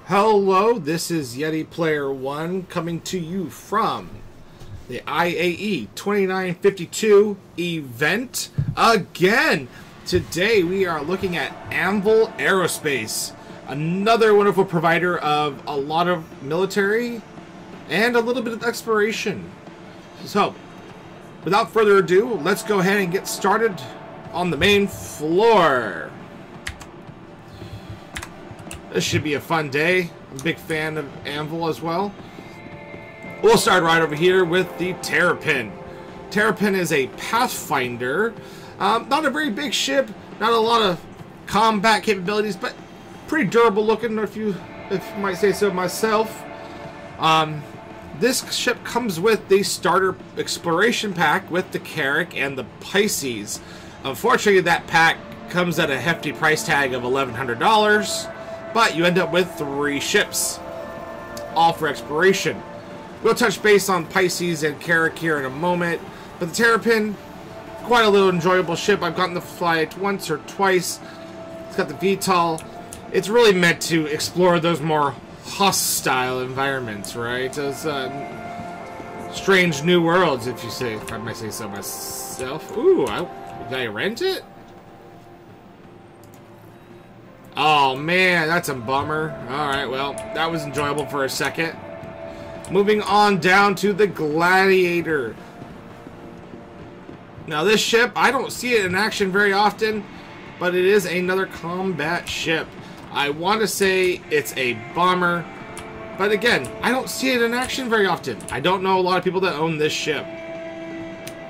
Hello, this is YetiPlayerOne coming to you from the IAE 2952 event again. Today we are looking at Anvil Aerospace, another wonderful provider of a lot of military and a little bit of exploration. So, without further ado, let's go ahead and get started on the main floor. This should be a fun day. I'm a big fan of Anvil as well. We'll start right over here with the Terrapin. Terrapin is a Pathfinder. Not a very big ship, not a lot of combat capabilities, but pretty durable looking, if you might say so myself. This ship comes with the starter exploration pack with the Carrack and the Pisces. Unfortunately, that pack comes at a hefty price tag of $1,100. But you end up with 3 ships, all for exploration. We'll touch base on Pisces and Carrack here in a moment, but the Terrapin, quite a little enjoyable ship. I've gotten to fly it once or twice. It's got the VTOL. It's really meant to explore those more hostile environments, right? Those strange new worlds, if I might say so myself. Ooh, did I rent it? Oh man, that's a bummer. Alright, well, that was enjoyable for a second. Moving on down to the Gladiator. Now this ship, I don't see it in action very often, but it is another combat ship. I want to say it's a bomber, but again, I don't see it in action very often. I don't know a lot of people that own this ship.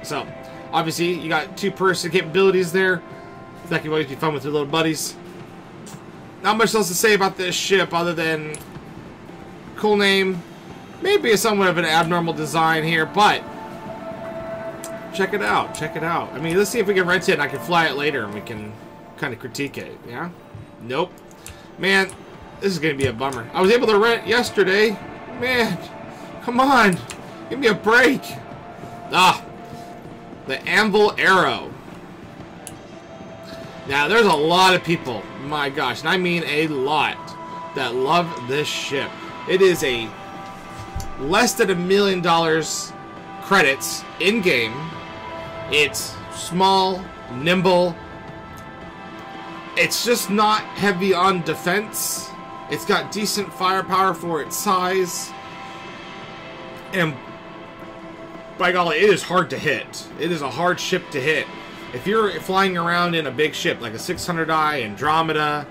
So, obviously, you got 2-person capabilities there. That can always be fun with your little buddies. Not much else to say about this ship other than cool name, maybe somewhat of an abnormal design here, but check it out, check it out. I mean, let's see if we can rent it and I can fly it later and we can kind of critique it, yeah? Nope. Man, this is going to be a bummer. I was able to rent yesterday. Man, come on, give me a break. The Anvil Arrow. Now, there's a lot of people, my gosh, and I mean a lot, that love this ship. It is a less than $1 million credits in-game. It's small, nimble. It's just not heavy on defense. It's got decent firepower for its size. And by golly, it is hard to hit. It is a hard ship to hit. If you're flying around in a big ship like a 600i Andromeda,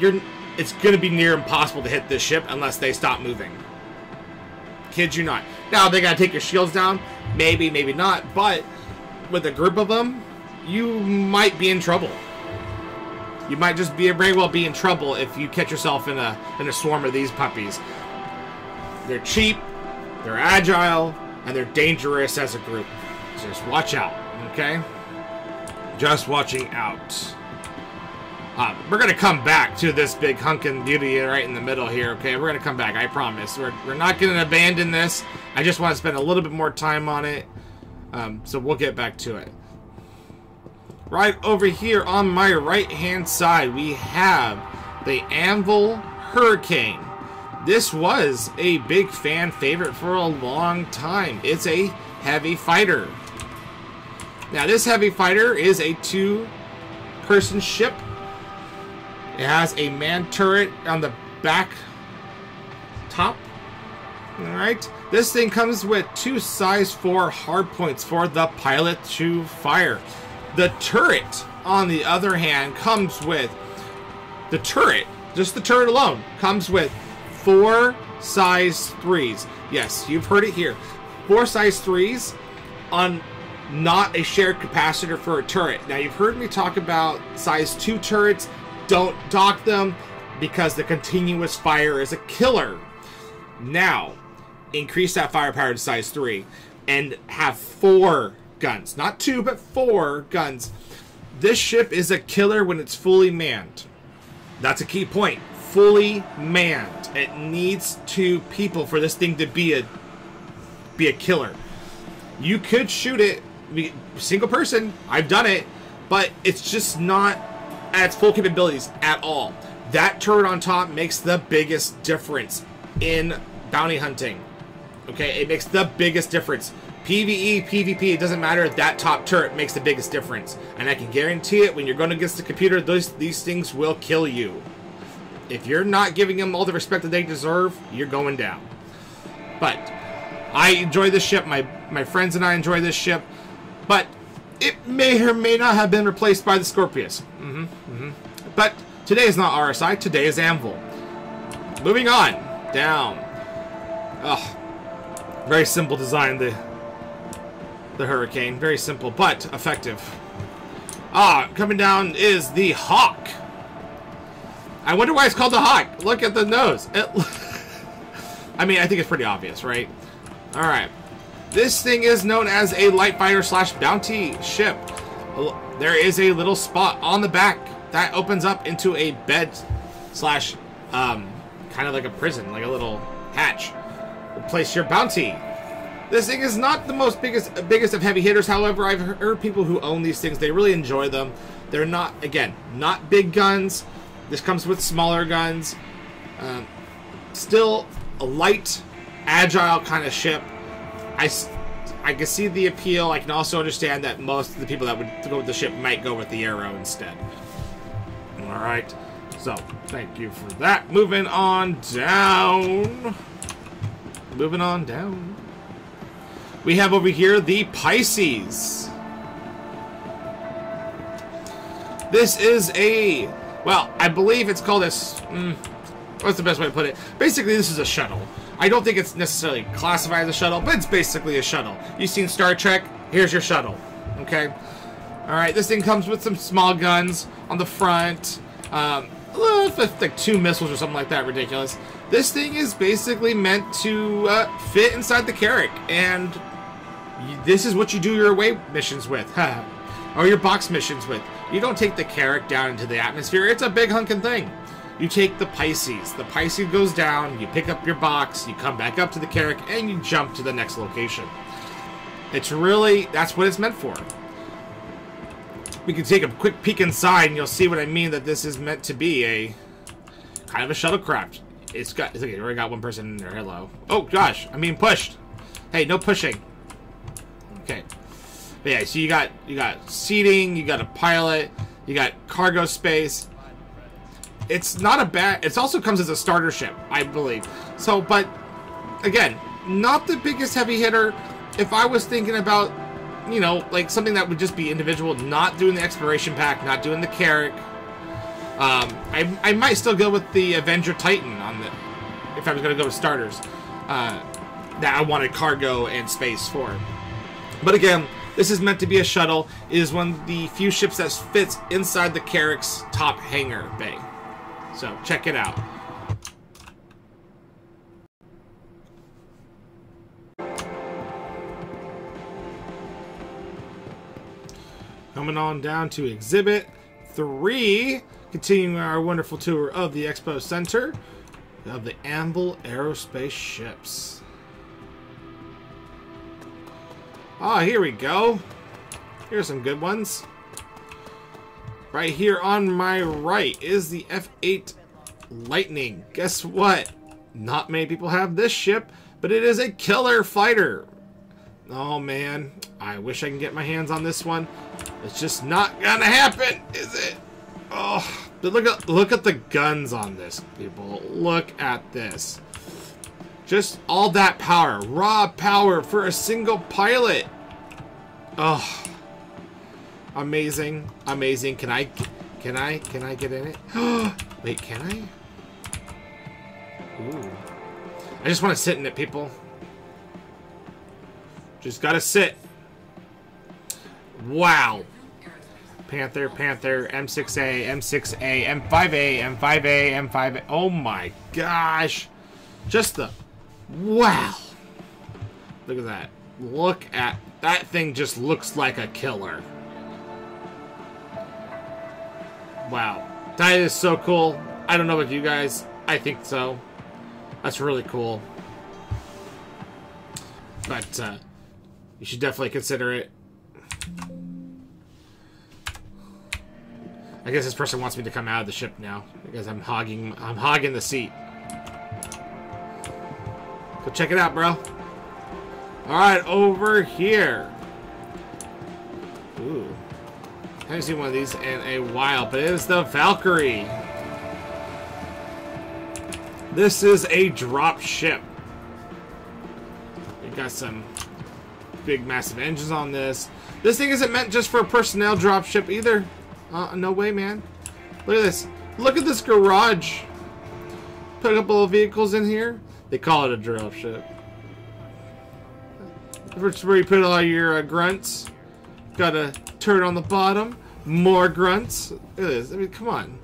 it's going to be near impossible to hit this ship unless they stop moving. Kid you not. Now, they got to take your shields down. Maybe, maybe not. But with a group of them, you might be in trouble. You might just very well be in trouble if you catch yourself in a swarm of these puppies. They're cheap, they're agile, and they're dangerous as a group. So just watch out, okay? Just watching out. We're going to come back to this big hunkin' beauty right in the middle here, okay? We're going to come back, I promise. We're not going to abandon this. I just want to spend a little bit more time on it. So we'll get back to it. Right over here on my right-hand side, we have the Anvil Hurricane. This was a big fan favorite for a long time. It's a heavy fighter. Now, this heavy fighter is a 2-person ship. It has a man turret on the back top. Alright. This thing comes with 2 size 4 hardpoints for the pilot to fire. The turret, on the other hand, comes with the turret, just the turret alone, comes with 4 size 3s. Yes, you've heard it here. 4 size 3s on not a shared capacitor for a turret. Now, you've heard me talk about size 2 turrets. Don't dock them because the continuous fire is a killer. Now, increase that firepower to size 3 and have 4 guns. Not 2, but 4 guns. This ship is a killer when it's fully manned. That's a key point. Fully manned. It needs 2 people for this thing to be a killer. You could shoot it single person. I've done it, but it's just not at its full capabilities at all. That turret on top makes the biggest difference in bounty hunting. Okay, it makes the biggest difference. PvE, PvP, it doesn't matter. That top turret makes the biggest difference. And I can guarantee it, when you're going against the computer, these things will kill you. If you're not giving them all the respect that they deserve, you're going down. But I enjoy this ship. My friends and I enjoy this ship. But it may or may not have been replaced by the Scorpius. But today is not RSI. Today is Anvil. Moving on. Down. Ugh. Very simple design, the Hurricane. Very simple, but effective. Coming down is the Hawk. I wonder why it's called the Hawk. Look at the nose. I mean, I think it's pretty obvious, right? Alright. This thing is known as a light fighter / bounty ship. There is a little spot on the back that opens up into a bed / kind of like a prison, like a little hatch. Place your bounty. This thing is not the biggest of heavy hitters. However, I've heard people who own these things, they really enjoy them. They're not, again, not big guns. This comes with smaller guns. Still a light, agile kind of ship. I can see the appeal. I can also understand that most of the people that would go with the ship might go with the Arrow instead. Alright. So, thank you for that. Moving on down. Moving on down. We have over here the Pisces. This is a, well, I believe it's called a, what's the best way to put it? Basically, this is a shuttle. I don't think it's necessarily classified as a shuttle, but it's basically a shuttle. You've seen Star Trek, here's your shuttle, okay? Alright, this thing comes with some small guns on the front, like 2 missiles or something like that, ridiculous. This thing is basically meant to fit inside the Carrack, and this is what you do your away missions with, or your box missions with. You don't take the Carrack down into the atmosphere. It's a big hunking thing. You take the Pisces. The Pisces goes down, you pick up your box, you come back up to the Carrack, and you jump to the next location. It's really, that's what it's meant for. We can take a quick peek inside, and you'll see what I mean, that this is meant to be a kind of a shuttlecraft. It's okay, already got one person in there. Hello. Oh gosh, I'm being pushed. Hey, no pushing. Okay. But yeah, so you got seating, you got a pilot, you got cargo space. It's not a bad. It also comes as a starter ship, I believe. So, but again, not the biggest heavy hitter. If I was thinking about, you know, like something that would just be individual, not doing the exploration pack, not doing the Carrack. I might still go with the Avenger Titan on the, if I was going to go with starters, that I wanted cargo and space for. But again, this is meant to be a shuttle. It is one of the few ships that fits inside the Carrack's top hangar bay. So check it out. Coming on down to Exhibit 3, continuing our wonderful tour of the Expo Center of the Anvil Aerospace ships. Here we go. Here's some good ones. Right here on my right is the F8 Lightning. Guess what? Not many people have this ship, but it is a killer fighter. Oh man, I wish I can get my hands on this one. It's just not gonna happen, is it? Oh, but look at the guns on this, people. Look at this. Just all that power, raw power for a single pilot. Oh, amazing, amazing. Can I get in it? Wait, can I? Ooh. I just want to sit in it, people. Just gotta sit. Wow. Panther, Panther, M6A, M6A, M5A, M5A, M5A. Oh my gosh. Just the... Wow. Look at that. Look at... That thing just looks like a killer. Wow. That is so cool. I don't know about you guys. I think so. That's really cool. But, you should definitely consider it. I guess this person wants me to come out of the ship now because I'm hogging the seat. Go check it out, bro. Alright, over here. Ooh. I haven't seen one of these in a while, but it is the Valkyrie. This is a drop ship. We got some big, massive engines on this. This thing isn't meant just for a personnel drop ship either. No way, man. Look at this. Look at this garage. Put a couple of vehicles in here. They call it a drop ship. That's where you put all your grunts. Got a turret on the bottom. More grunts. Look at this. I mean, come on.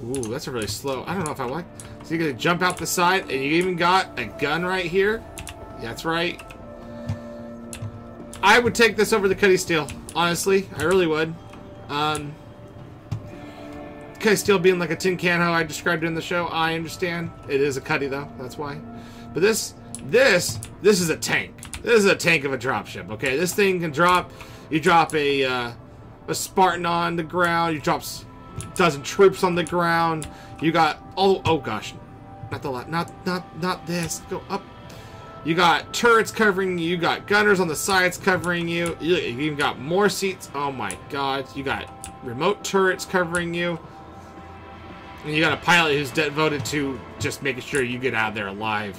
Ooh, that's a really slow. I don't know if I like. So you're gonna jump out the side, and you even got a gun right here. That's right. I would take this over the Cuddy Steel. Honestly, I really would. Cuddy Steel being like a tin can, how I described it in the show. I understand. It is a Cuddy though. That's why. But this is a tank. This is a tank of a dropship. Okay, this thing can drop. You drop a Spartan on the ground. You drop a dozen troops on the ground. You got all. Oh gosh, not the not this. Go up. You got turrets covering you. You got gunners on the sides covering you. You even got more seats. Oh my god. You got remote turrets covering you. And you got a pilot who's devoted to just making sure you get out of there alive.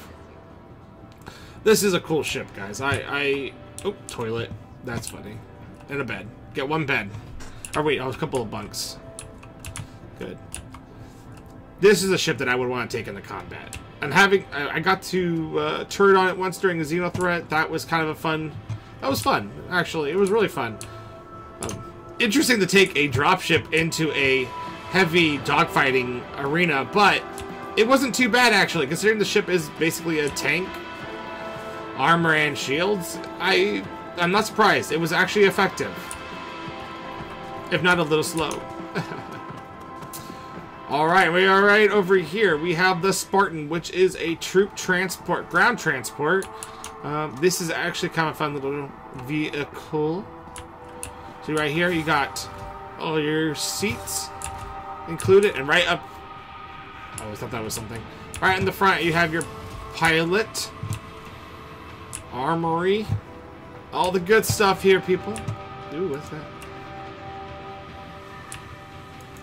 This is a cool ship, guys. Oh, toilet. That's funny. And a bed. Get one bed. Or wait, a couple of bunks. Good. This is a ship that I would want to take into combat. And I got to turret on it once during the Xeno threat. That was kind of a fun. That was fun, actually. It was really fun. Interesting to take a dropship into a heavy dogfighting arena, but it wasn't too bad actually, considering the ship is basically a tank, armor and shields. I'm not surprised. It was actually effective, if not a little slow. Alright, we are right over here. We have the Spartan, which is a troop transport, ground transport. This is actually kind of a fun little vehicle. So right here, you got all your seats included, and right up... I always thought that was something. Right in the front, you have your pilot, armory, all the good stuff here, people. Ooh, what's that?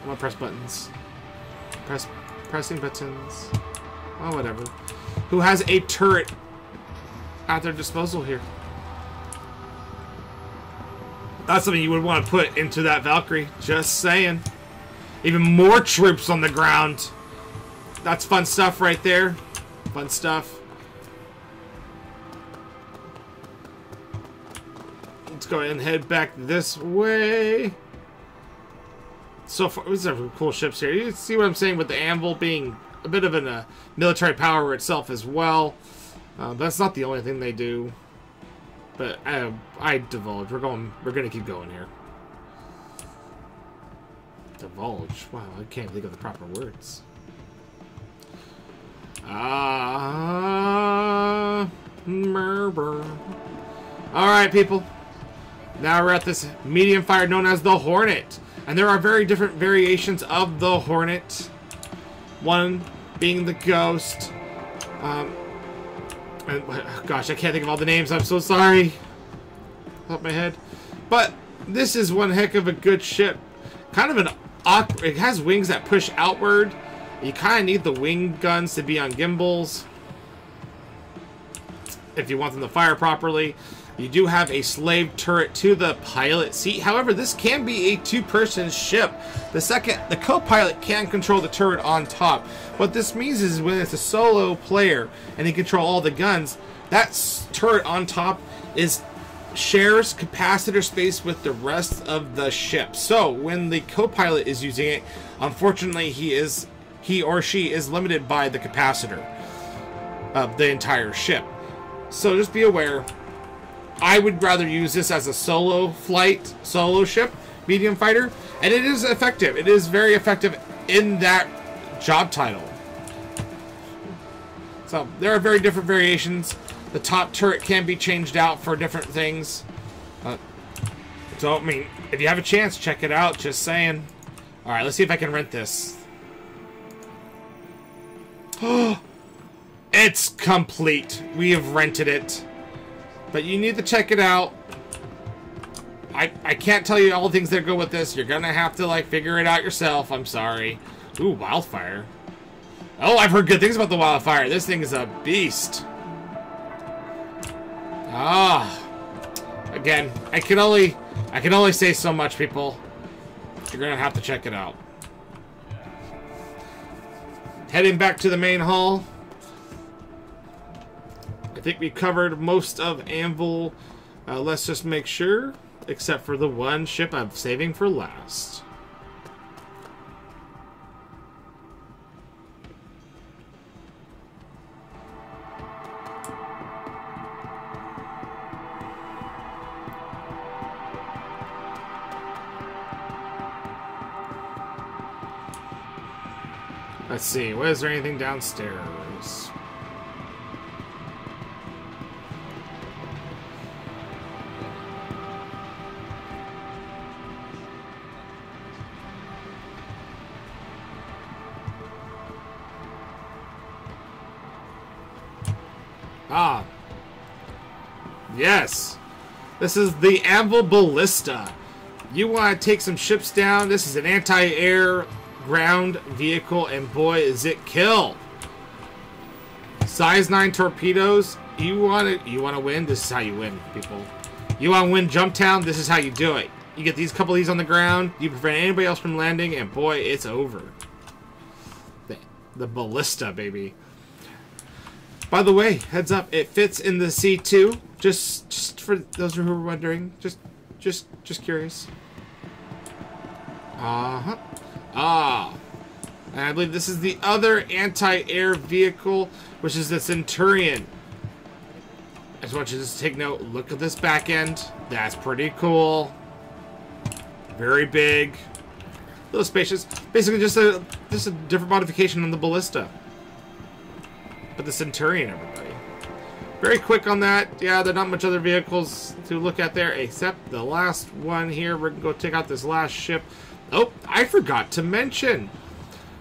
I'm gonna press buttons. Pressing buttons. Oh, whatever. Who has a turret at their disposal here? That's something you would want to put into that Valkyrie. Just saying. Even more troops on the ground. That's fun stuff right there. Fun stuff. Let's go ahead and head back this way. So far, these are cool ships here. You see what I'm saying with the Anvil being a bit of a military power itself as well. That's not the only thing they do. But I divulge. We're gonna keep going here. Divulge. Wow, I can't think of the proper words. Alright, people. Now we're at this medium fire known as the Hornet. And there are very different variations of the Hornet. One being the Ghost. And, gosh, I can't think of all the names. I'm so sorry. Off my head. But this is one heck of a good ship. Kind of an awkward... It has wings that push outward. You kind of need the wing guns to be on gimbals if you want them to fire properly. You do have a slave turret to the pilot seat. However, this can be a two-person ship. The co-pilot can control the turret on top. What this means is when it's a solo player and they control all the guns, that turret on top shares capacitor space with the rest of the ship. So when the co-pilot is using it, unfortunately he or she is limited by the capacitor of the entire ship. So just be aware. I would rather use this as a solo ship, medium fighter, and it is effective. It is very effective in that job title. So there are very different variations. The top turret can be changed out for different things. So, I mean, if you have a chance, check it out. Just saying. Alright, let's see if I can rent this. It's complete. We have rented it. But you need to check it out. I can't tell you all the things that go with this. You're gonna have to, like, figure it out yourself. I'm sorry. Ooh, wildfire. Oh, I've heard good things about the wildfire. This thing is a beast. Ah. Again, I can only say so much, people. You're gonna have to check it out. Heading back to the main hall. I think we covered most of Anvil. Let's just make sure. Except for the one ship I'm saving for last. Let's see, is there anything downstairs? Ah. Yes. This is the Anvil Ballista. You want to take some ships down. This is an anti-air ground vehicle, and boy, is it kill. Size 9 torpedoes. You want to win? This is how you win, people. You want to win Jumptown? This is how you do it. You get these couple of these on the ground. You prevent anybody else from landing, and boy, it's over. The Ballista, baby. By the way, heads up, it fits in the C2. Just for those who are wondering, just curious. Uh-huh. Ah. And I believe this is the other anti-air vehicle, which is the Centurion. I just want you to just take note. Look at this back end. That's pretty cool. Very big. A little spacious. Basically just a different modification on the Ballista. But the Centurion, everybody. Very quick on that. Yeah, there are not much other vehicles to look at there, except the last one here. We're going to go take out this last ship. Oh, I forgot to mention.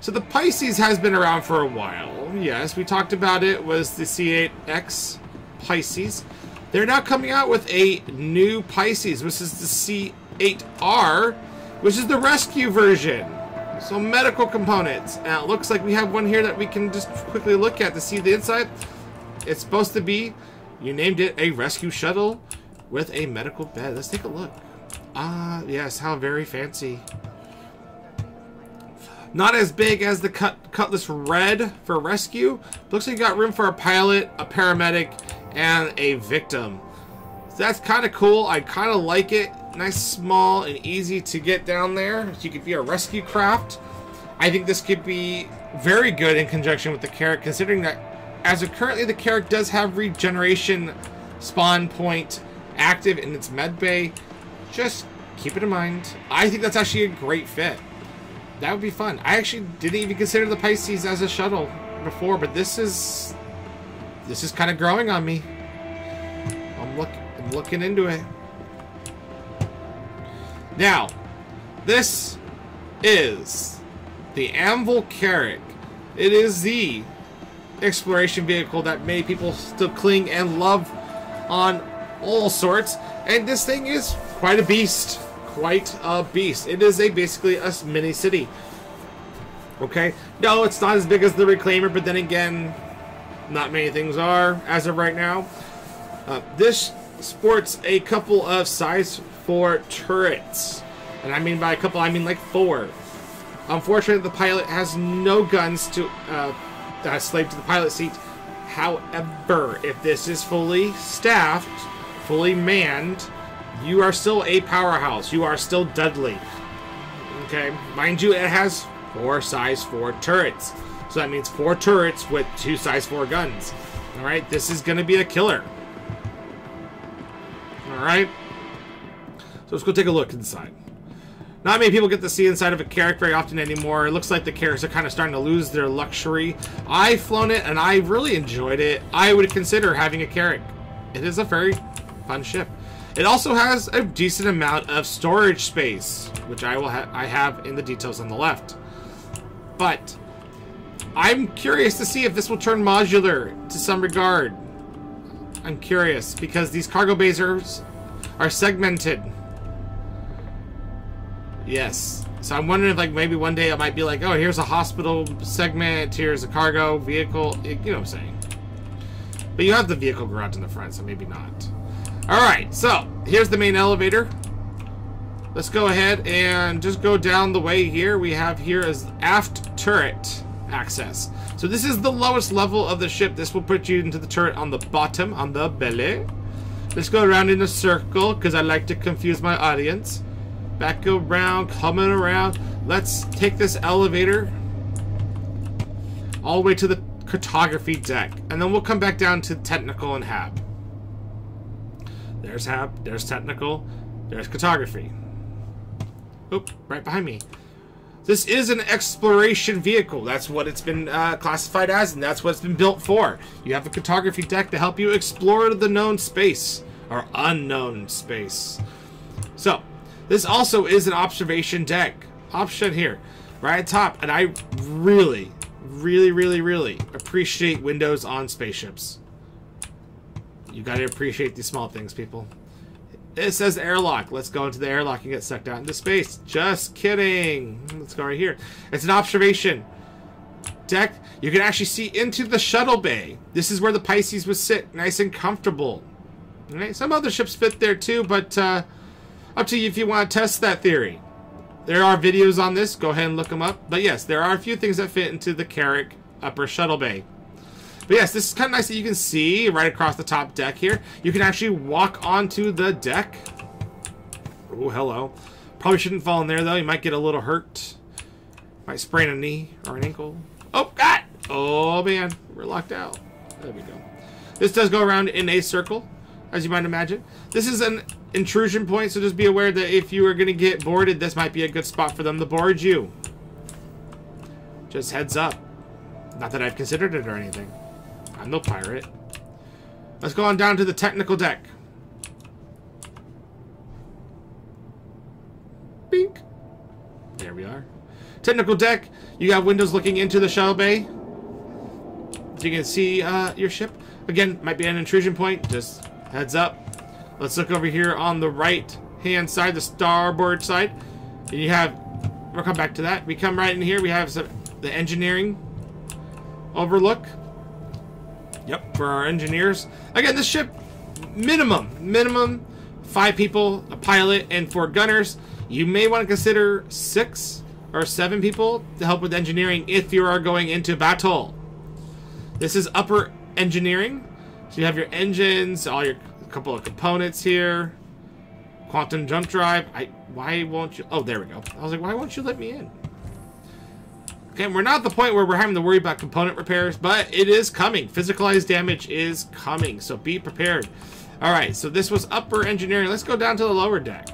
So the Pisces has been around for a while. Yes, we talked about it. Was the C8X Pisces. They're now coming out with a new Pisces, which is the C8R, which is the rescue version. So medical components. And it looks like we have one here that we can just quickly look at to see the inside. It's supposed to be, you named it, a rescue shuttle with a medical bed. Let's take a look. Ah, yes, how very fancy. Not as big as the Cutlass Red for rescue. Looks like you got room for a pilot, a paramedic, and a victim. So that's kind of cool. I kind of like it. Nice, small, and easy to get down there. So you could be a rescue craft. I think this could be very good in conjunction with the Carrack, considering that as of currently the Carrack does have regeneration spawn point active in its med bay. Just keep it in mind. I think that's actually a great fit. That would be fun. I actually didn't even consider the Pisces as a shuttle before, but this is kind of growing on me. I'm looking into it. Now, this is the Anvil Carrack. It is the exploration vehicle that many people still cling and love on all sorts, and this thing is quite a beast. Quite a beast. It is basically a mini city. Okay, no, it's not as big as the Reclaimer, but then again, not many things are as of right now. This sports a couple of size 4 turrets, and I mean by a couple, I mean like 4. Unfortunately, the pilot has no guns to slave to the pilot seat. However, if this is fully staffed, fully manned, you are still a powerhouse. You are still deadly. Okay, mind you, it has 4 size 4 turrets. So that means 4 turrets with 2 size 4 guns. Alright, this is going to be a killer. Alright. So let's go take a look inside. Not many people get to see inside of a Carrack very often anymore. It looks like the Carracks are kind of starting to lose their luxury. I've flown it and I really enjoyed it. I would consider having a Carrack. It is a very fun ship. It also has a decent amount of storage space, which I have in the details on the left. But I'm curious to see if this will turn modular to some regard. I'm curious because these cargo bays are segmented. Yes. So I'm wondering if, like, maybe one day it might be like, oh, here's a hospital segment, here's a cargo vehicle. You know what I'm saying? But you have the vehicle garage in the front, so maybe not. Alright, so here's the main elevator. Let's go ahead and just go down the way here. We have here is aft turret access. So this is the lowest level of the ship. This will put you into the turret on the bottom, on the belly. Let's go around in a circle, because I like to confuse my audience. Back around, coming around. Let's take this elevator all the way to the cartography deck. And then we'll come back down to technical and HAB. There's HAB, there's technical, there's cartography. Oop, right behind me. This is an exploration vehicle. That's what it's been classified as, and that's what it's been built for. You have a cartography deck to help you explore the known space, or unknown space. So, this also is an observation deck. Option here, right at top. And I really, really, really, really appreciate windows on spaceships. You gotta appreciate these small things, people. It says airlock. Let's go into the airlock and get sucked out into space. Just kidding. Let's go right here. It's an observation deck. You can actually see into the shuttle bay. This is where the Pisces would sit, nice and comfortable. All right. Some other ships fit there too, but up to you if you want to test that theory. There are videos on this. Go ahead and look them up. But yes, there are a few things that fit into the Carrack upper shuttle bay. But yes, this is kind of nice that you can see right across the top deck here. You can actually walk onto the deck. Oh, hello. Probably shouldn't fall in there, though. You might get a little hurt. Might sprain a knee or an ankle. Oh, God! Oh, man. We're locked out. There we go. This does go around in a circle, as you might imagine. This is an intrusion point, so just be aware that if you are going to get boarded, this might be a good spot for them to board you. Just heads up. Not that I've considered it or anything. I'm no pirate. Let's go on down to the technical deck. Bink. There we are. Technical deck. You got windows looking into the shuttle bay. You can see your ship. Again, might be an intrusion point. Just heads up. Let's look over here on the right-hand side, the starboard side. And you have... We'll come back to that. We come right in here. We have the engineering overlook. Yep, for our engineers. Again, this ship, minimum 5 people, a pilot, and 4 gunners. You may want to consider 6 or 7 people to help with engineering if you are going into battle. This is upper engineering. So you have your engines, all your couple of components here. Quantum jump drive. Why won't you? Oh, there we go. I was like, why won't you let me in? Okay, we're not at the point where we're having to worry about component repairs, but it is coming. Physicalized damage is coming, so be prepared. All right, so this was upper engineering. Let's go down to the lower deck.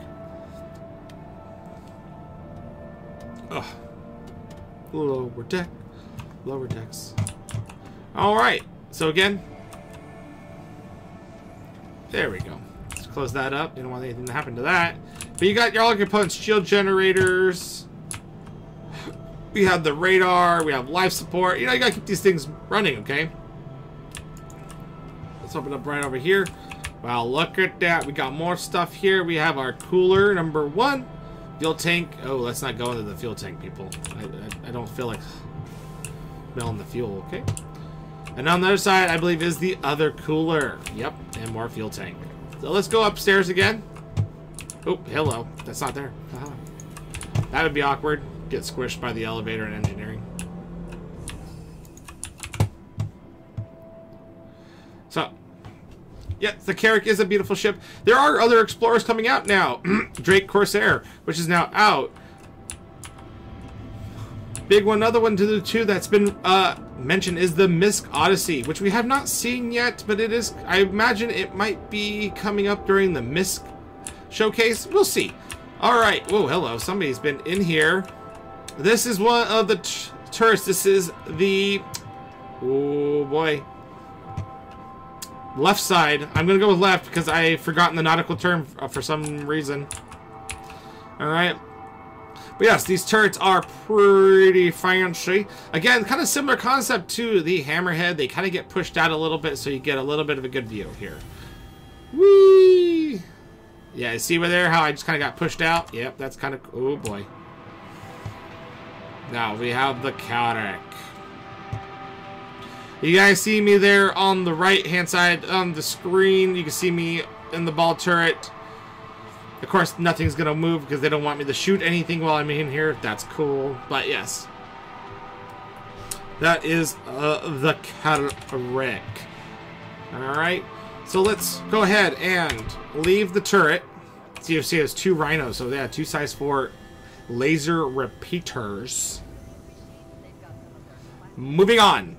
Ugh. Lower deck. Lower decks. All right, so again, there we go. Let's close that up. You don't want anything to happen to that. But you got all your components, shield generators. We have the radar, we have life support. You know, you gotta keep these things running, okay? Let's open up right over here. Wow, look at that. We got more stuff here. We have our cooler, number 1. Fuel tank. Oh, let's not go into the fuel tank, people. I don't feel like smelling the fuel, okay? And on the other side, I believe, is the other cooler. Yep, and more fuel tank. So let's go upstairs again. Oh, hello. That's not there. That would be awkward. Get squished by the elevator in engineering. So, yeah, the Carrack is a beautiful ship. There are other explorers coming out now. Drake Corsair, which is now out. Big one, another one to the 2 that's been mentioned is the Misk Odyssey, which we have not seen yet, but it is. I imagine it might be coming up during the Misk showcase. We'll see. All right. Whoa, hello. Somebody's been in here. This is one of the turrets. This is the... Oh, boy. Left side. I'm going to go with left because I've forgotten the nautical term for some reason. Alright. But yes, these turrets are pretty fancy. Again, kind of similar concept to the Hammerhead. They kind of get pushed out a little bit so you get a little bit of a good view here. Whee! Yeah, see over there how I just kind of got pushed out? Yep, that's kind of... Oh, boy. Now, we have the Carrack. You guys see me there on the right-hand side on the screen. You can see me in the ball turret. Of course, nothing's going to move because they don't want me to shoot anything while I'm in here. That's cool. But, yes. That is the Carrack. Alright. So, let's go ahead and leave the turret. See, you see there's 2 rhinos. So, yeah, 2 size 4 laser repeaters. Moving on.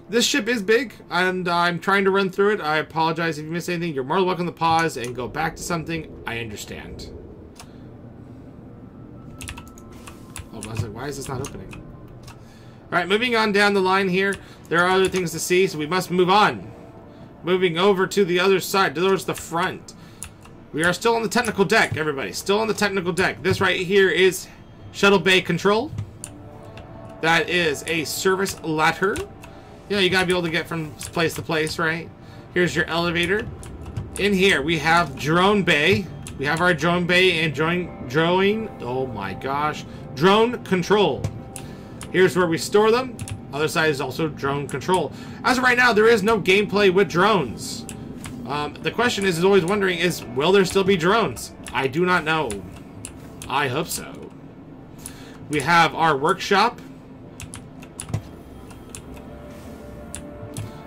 This ship is big, and I'm trying to run through it. I apologize if you missed anything. You're more than welcome to pause and go back to something. I understand. Oh, I was like, why is this not opening? Alright, moving on down the line here. There are other things to see, so we must move on. Moving over to the other side, towards the front. We are still on the technical deck, everybody. Still on the technical deck. This right here is shuttle bay control. That is a service ladder. You know, you gotta be able to get from place to place, right? Here's your elevator. In here, we have drone bay. We have our drone bay and drone, oh my gosh, drone control. Here's where we store them. Other side is also drone control. As of right now, there is no gameplay with drones. The question is always wondering is, will there still be drones? I do not know. I hope so. We have our workshop.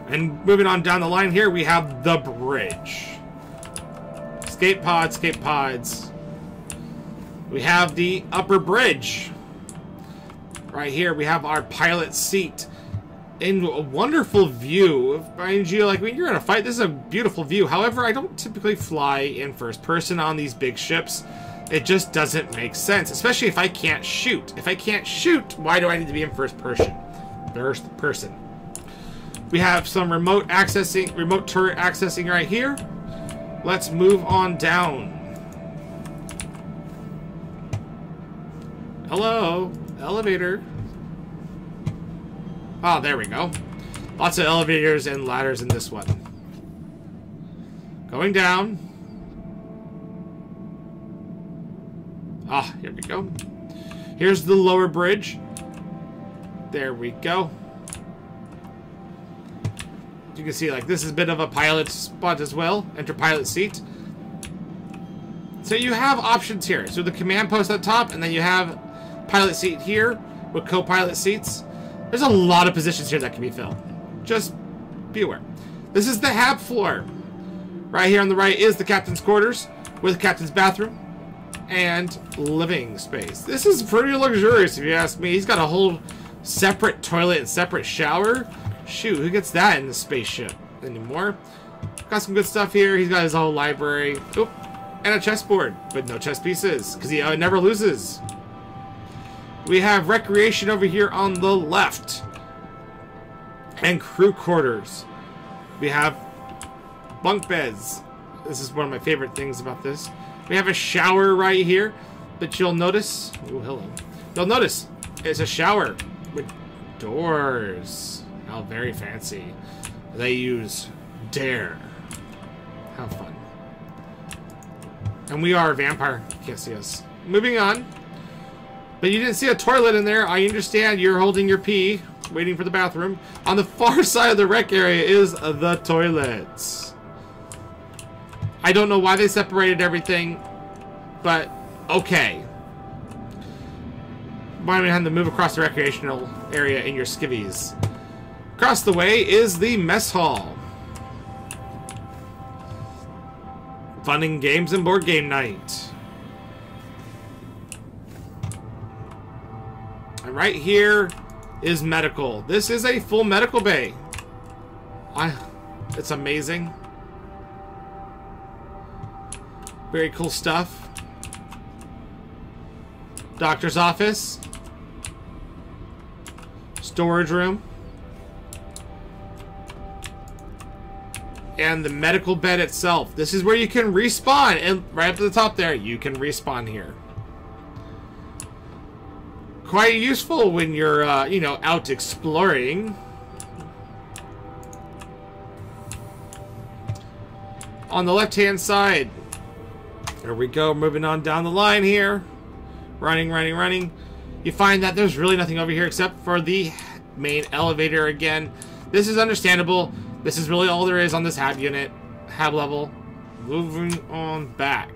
And moving on down the line here, we have the bridge. Escape pods. We have the upper bridge. Right here, we have our pilot seat. In a wonderful view. Mind you, like when you're in a fight, this is a beautiful view. However, I don't typically fly in first person on these big ships. It just doesn't make sense, especially if I can't shoot. If I can't shoot, why do I need to be in first person? First person. We have some remote turret accessing right here. Let's move on down. Hello, elevator. Oh, there we go. Lots of elevators and ladders in this one. Going down. Ah, here we go. Here's the lower bridge. There we go. You can see, like, this is a bit of a pilot spot as well. Enter pilot seat. So you have options here. So the command post at the top, and then you have pilot seat here with co-pilot seats. There's a lot of positions here that can be filled. Just be aware. This is the HAB floor. Right here on the right is the captain's quarters with the captain's bathroom and living space. This is pretty luxurious if you ask me. He's got a whole separate toilet and separate shower. Shoot, who gets that in the spaceship anymore? Got some good stuff here. He's got his whole library. Oop, and a chessboard, but no chess pieces, because he never loses. We have recreation over here on the left. And crew quarters. We have bunk beds. This is one of my favorite things about this. We have a shower right here, but you'll notice... Oh, hello. You'll notice it's a shower with doors. How very fancy. They use Dare. How fun. And we are a vampire. You can't see us. Moving on. But you didn't see a toilet in there. I understand you're holding your pee, waiting for the bathroom. On the far side of the rec area is the toilets. I don't know why they separated everything, but okay. Why do we have to move across the recreational area in your skivvies? Across the way is the mess hall. Fun and games and board game night. And right here is medical. This is a full medical bay. It's amazing. Very cool stuff. Doctor's office. Storage room. and the medical bed itself. This is where you can respawn, and right up to the top there, you can respawn here. Quite useful when you're, you know, out exploring. On the left-hand side, there we go, moving on down the line here. Running, running, running. You find that there's really nothing over here except for the main elevator again. This is understandable. This is really all there is on this hab unit, hab level. Moving on back.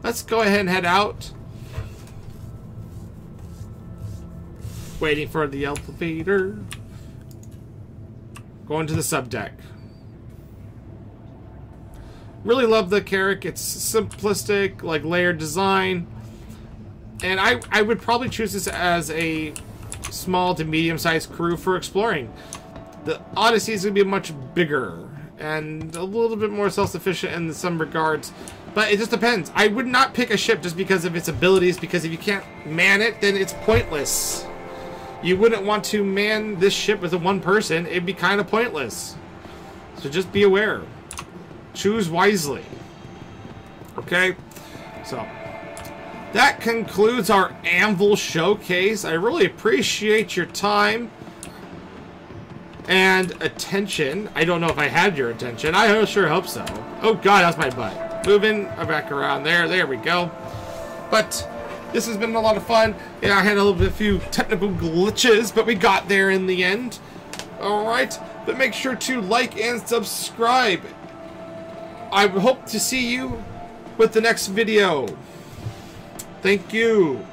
Let's go ahead and head out. Waiting for the elevator. Going to the subdeck. Really love the Carrack. It's simplistic, like layered design. And I would probably choose this as a small to medium-sized crew for exploring. The Odyssey is going to be much bigger and a little bit more self-sufficient in some regards. But it just depends. I would not pick a ship just because of its abilities, because if you can't man it, then it's pointless. You wouldn't want to man this ship with a one person. It'd be kind of pointless. So just be aware. Choose wisely. Okay? So, that concludes our Anvil showcase. I really appreciate your time and attention. I don't know if I had your attention. I sure hope so. Oh god, that's my butt. Moving back around there. There we go. But this has been a lot of fun. Yeah, I had a few technical glitches, but we got there in the end. Alright, but make sure to like and subscribe. I hope to see you with the next video. Thank you.